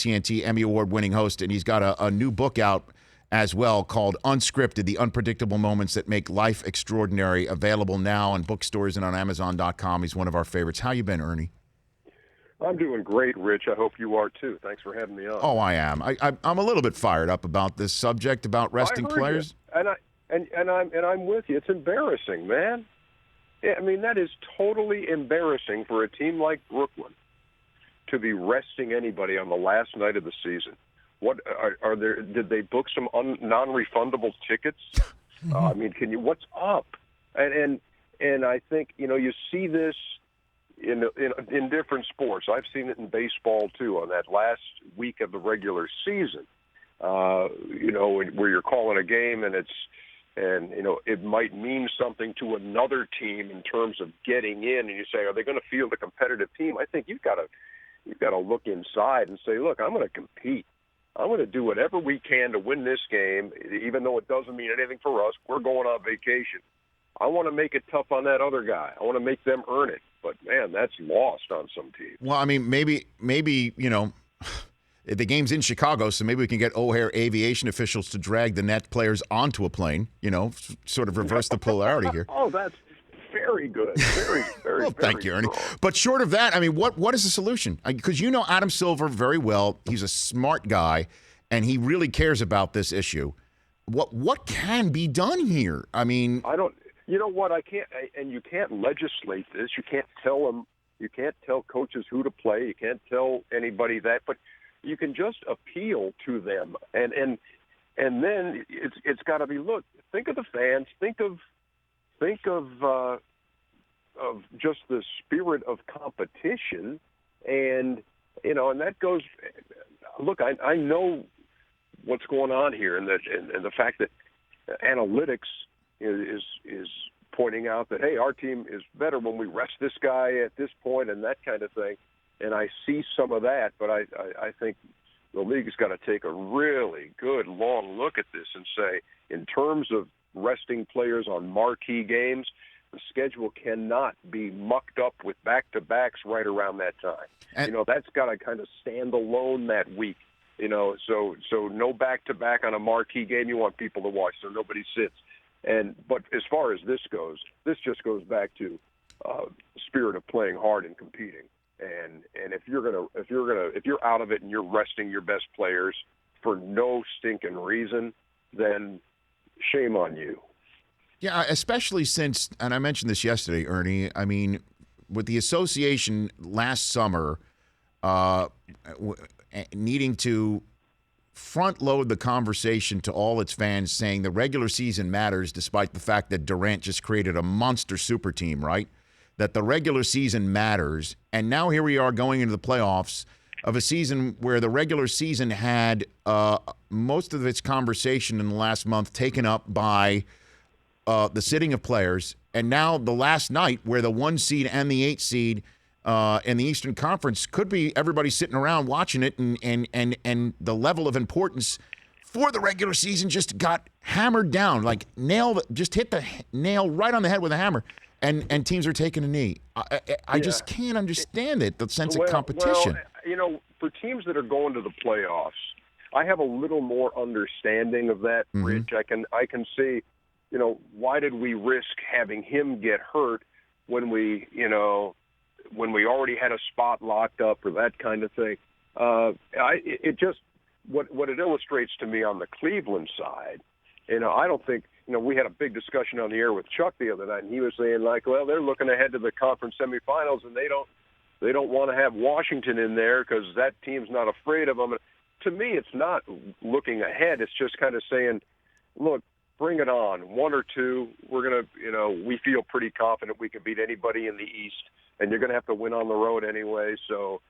TNT, Emmy Award-winning host, and he's got a new book out as well called Unscripted, The Unpredictable Moments That Make Life Extraordinary, available now in bookstores and on Amazon.com. He's one of our favorites. How you been, Ernie? I'm doing great, Rich. I hope you are too. Thanks for having me on. Oh, I am. I'm a little bit fired up about this subject about resting players. You. And I'm with you. It's embarrassing, man. Yeah, I mean, that is totally embarrassing for a team like Brooklyn to be resting anybody on the last night of the season. What are there? Did they book some non-refundable tickets? I mean, what's up? And I think you see this in different sports. I've seen it in baseball too. On that last week of the regular season, where you're calling a game and it might mean something to another team in terms of getting in, and you say, are they going to field a competitive team? I think you've got to look inside and say, look, I'm going to compete. I'm going to do whatever we can to win this game, even though it doesn't mean anything for us. We're going on vacation. I want to make it tough on that other guy. I want to make them earn it. But, man, that's lost on some teams. Well, I mean, maybe the game's in Chicago, so maybe we can get O'Hare aviation officials to drag the net players onto a plane, sort of reverse the polarity here. Oh, that's very good. Very, very, well, thank you, Ernie. Strong. But short of that, I mean, what is the solution? Because you know Adam Silver very well. He's a smart guy, and he really cares about this issue. What can be done here? I mean, I don't. You know what? I can't. And you can't legislate this. You can't tell them. You can't tell coaches who to play. You can't tell anybody that. But you can just appeal to them, and then it's got to be. Look, think of the fans. Think of just the spirit of competition, and and that goes. Look, I know what's going on here, and the fact that analytics is pointing out that, hey, our team is better when we rest this guy at this point and that kind of thing. And I see some of that, but I think the league has got to take a really good long look at this and say, in terms of resting players on marquee games, the schedule cannot be mucked up with back-to-backs right around that time. And that's got to kind of stand alone that week. So no back-to-back on a marquee game you want people to watch, so nobody sits. But as far as this goes, this just goes back to spirit of playing hard and competing. And if you're out of it and you're resting your best players for no stinking reason, then shame on you. Yeah, especially since, and I mentioned this yesterday, Ernie, I mean, with the association last summer needing to front load the conversation to all its fans, saying the regular season matters, despite the fact that Durant just created a monster super team, right? That the regular season matters. And now here we are going into the playoffs of a season where the regular season had most of its conversation in the last month taken up by the sitting of players. And now the last night where the 1 seed and the 8 seed in the Eastern Conference could be everybody sitting around watching it, and the level of importance for the regular season just got hammered down, like just hit the nail right on the head with a hammer, and teams are taking a knee. I just can't understand it, the sense of competition. Well, for teams that are going to the playoffs, I have a little more understanding of that, Rich. I can see, why did we risk having him get hurt when we already had a spot locked up or that kind of thing. What it illustrates to me on the Cleveland side, I don't think, we had a big discussion on the air with Chuck the other night, and he was saying, like, well, they're looking ahead to the conference semifinals, and they don't want to have Washington in there because that team's not afraid of them. And to me, it's not looking ahead. It's just kind of saying, look, bring it on. 1 or 2, we're going to, we feel pretty confident we can beat anybody in the East, and you're going to have to win on the road anyway. So,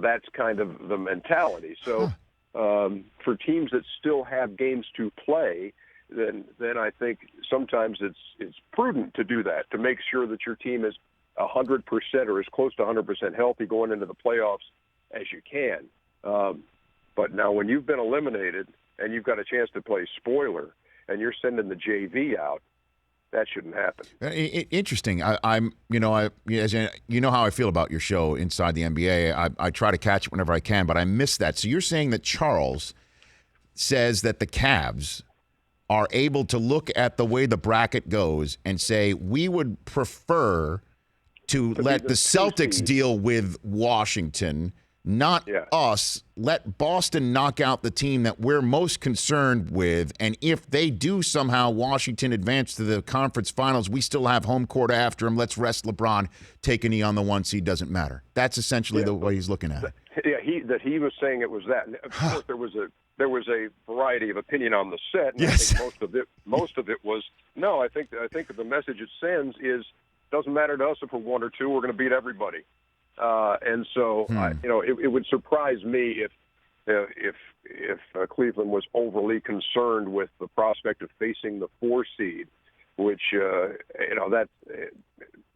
that's kind of the mentality. So for teams that still have games to play, then I think sometimes it's prudent to do that, to make sure that your team is 100% or as close to 100% healthy going into the playoffs as you can. But now when you've been eliminated and you've got a chance to play spoiler and you're sending the JV out, that shouldn't happen. Interesting. I'm, as you know how I feel about your show Inside the NBA. I try to catch it whenever I can, but I miss that. So you're saying that Charles says that the Cavs are able to look at the way the bracket goes and say, we would prefer to let the Celtics deal with Washington, not us. Let Boston knock out the team that we're most concerned with. And if they do somehow Washington advance to the conference finals, we still have home court after them. Let's rest LeBron. Take a knee on the 1 seed. Doesn't matter. That's essentially the way he's looking at it. Yeah, he was saying it was that. And of course, there was a variety of opinion on the set. And yes. I think most of it was no. I think the message it sends is doesn't matter to us if we're 1 or 2. We're going to beat everybody. And so, it would surprise me if Cleveland was overly concerned with the prospect of facing the 4 seed, which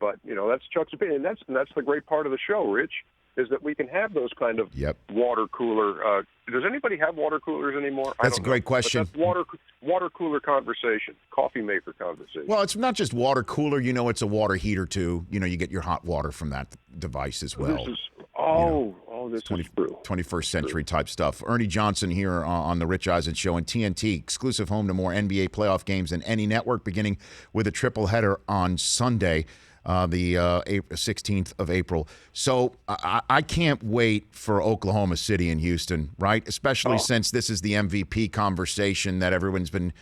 that's Chuck's opinion. And that's the great part of the show, Rich, is that we can have those kind of water cooler. Does anybody have water coolers anymore? That's a great question. But that's water cooler conversation, coffee maker conversation. Well, it's not just water cooler. It's a water heater too. You get your hot water from that device as well. This is true. 21st century type stuff. Ernie Johnson here on the Rich Eisen Show and TNT, exclusive home to more NBA playoff games than any network, beginning with a triple header on Sunday. The 16th of April. So I can't wait for Oklahoma City and Houston, right? Especially since this is the MVP conversation that everyone's been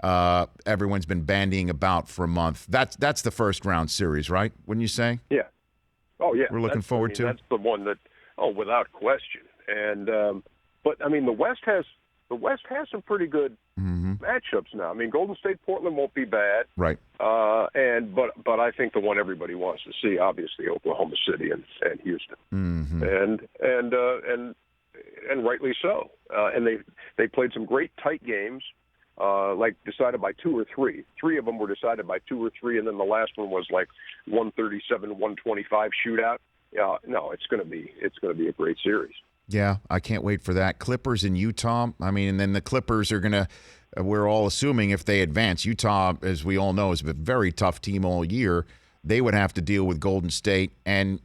bandying about for a month. That's the first round series, right? Wouldn't you say? Yeah. Oh, yeah. We're looking forward to. That's the one that, without question. And but the West has some pretty good matchups now. Golden State, Portland won't be bad, right? But I think the one everybody wants to see, obviously, Oklahoma City and Houston, and rightly so. And they played some great tight games, like decided by 2 or 3. 3 of them were decided by 2 or 3, and then the last one was like 137-125 shootout. No, it's going to be a great series. Yeah, I can't wait for that. Clippers in Utah. And then the Clippers are going to, we're all assuming if they advance. Utah, as we all know, is a very tough team all year. They would have to deal with Golden State. And,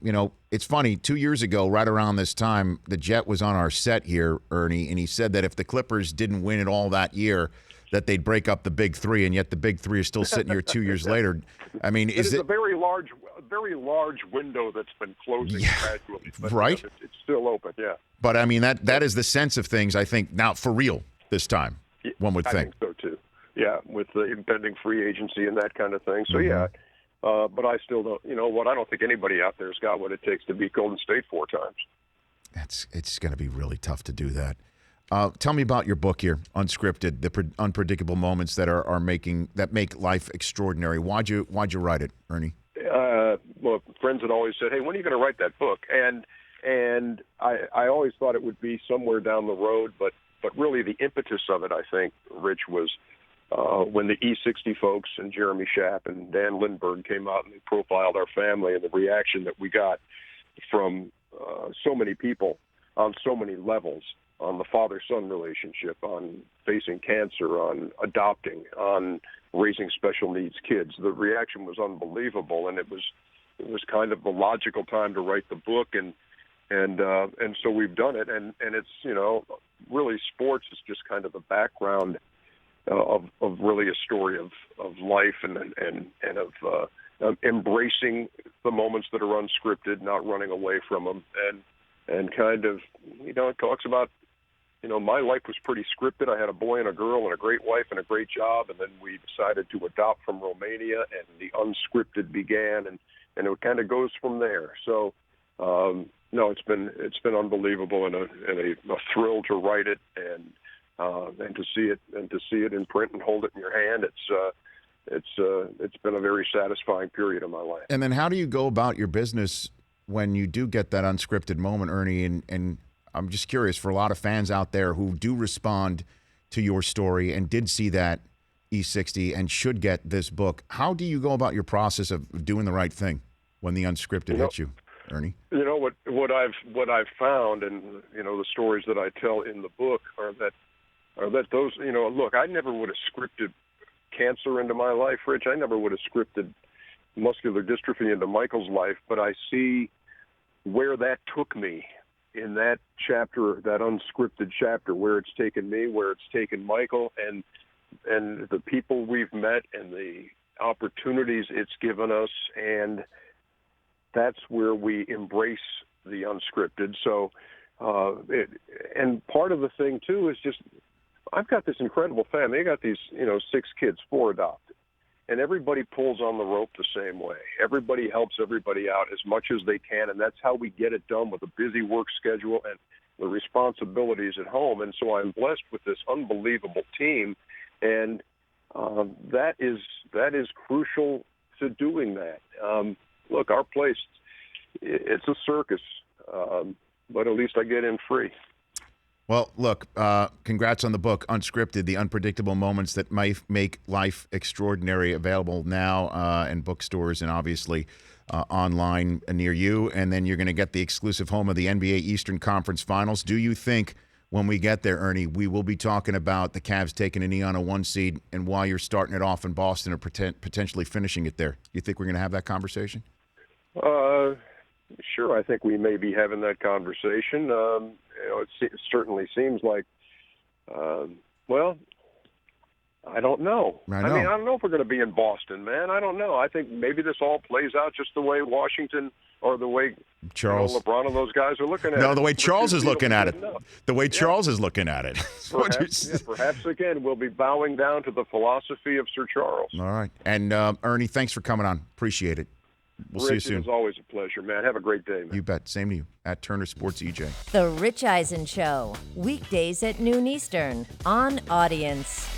it's funny, 2 years ago, right around this time, the Jet was on our set here, Ernie, and he said that if the Clippers didn't win it all that year, that they'd break up the Big Three, and yet the Big Three is still sitting here 2 years later. Is it a very large window that's been closing gradually, but right? It's still open, yeah. But that is the sense of things, I think, now for real this time. One would think. I think so too. Yeah, with the impending free agency and that kind of thing. So yeah, but I still don't. I don't think anybody out there's got what it takes to beat Golden State 4 times. It's going to be really tough to do that. Tell me about your book here, Unscripted: The Unpredictable Moments that make life extraordinary. Why'd you write it, Ernie? Well, friends had always said, "Hey, when are you going to write that book?" And I always thought it would be somewhere down the road, but really the impetus of it, I think, Rich, was when the E60 folks and Jeremy Schaap and Dan Lindbergh came out and they profiled our family, and the reaction that we got from so many people on so many levels, on the father-son relationship, on facing cancer, on adopting, on raising special needs kids. The reaction was unbelievable, and it was kind of the logical time to write the book, and so we've done it, and it's really sports is just kind of the background of really a story of life and of embracing the moments that are unscripted, not running away from them, and kind of it talks about my life was pretty scripted. I had a boy and a girl and a great wife and a great job, and then we decided to adopt from Romania, and the unscripted began, and it kind of goes from there. So, no, it's been unbelievable and a thrill to write it and to see it in print and hold it in your hand. It's been a very satisfying period of my life. And then how do you go about your business when you do get that unscripted moment, Ernie? And I'm just curious, for a lot of fans out there who do respond to your story and did see that E60 and should get this book, how do you go about your process of doing the right thing when the unscripted hits you, Ernie? What I've found, and the stories that I tell in the book are that those look, I never would have scripted cancer into my life, Rich. I never would have scripted muscular dystrophy into Michael's life, but I see where that took me in that chapter, that unscripted chapter, where it's taken me, where it's taken Michael, and the people we've met and the opportunities it's given us, and that's where we embrace the unscripted. So, and part of the thing too is just, I've got this incredible family. I got these, 6 kids, 4 adopted, and everybody pulls on the rope the same way. Everybody helps everybody out as much as they can, and that's how we get it done with a busy work schedule and the responsibilities at home. And so I'm blessed with this unbelievable team, and that is crucial to doing that. Look, our place, it's a circus, but at least I get in free. Well, look, congrats on the book, Unscripted, The Unpredictable Moments That Might Make Life Extraordinary, available now in bookstores and obviously online near you. And then you're going to get the exclusive home of the NBA Eastern Conference Finals. Do you think when we get there, Ernie, we will be talking about the Cavs taking a knee on a 1 seed and while you're starting it off in Boston or potentially finishing it there? You think we're going to have that conversation? Sure, I think we may be having that conversation. It certainly seems like, well, I don't know. I mean, I don't know if we're going to be in Boston, man. I don't know. I think maybe this all plays out just the way Washington or the way Charles, LeBron and those guys are looking at it. No, the way Charles is looking at it. The way Charles is looking at it. Perhaps, again, we'll be bowing down to the philosophy of Sir Charles. All right. And, Ernie, thanks for coming on. Appreciate it. We'll see you soon. It's always a pleasure, man. Have a great day, man. You bet. Same to you. At Turner Sports EJ. The Rich Eisen Show, weekdays at noon Eastern on Audience.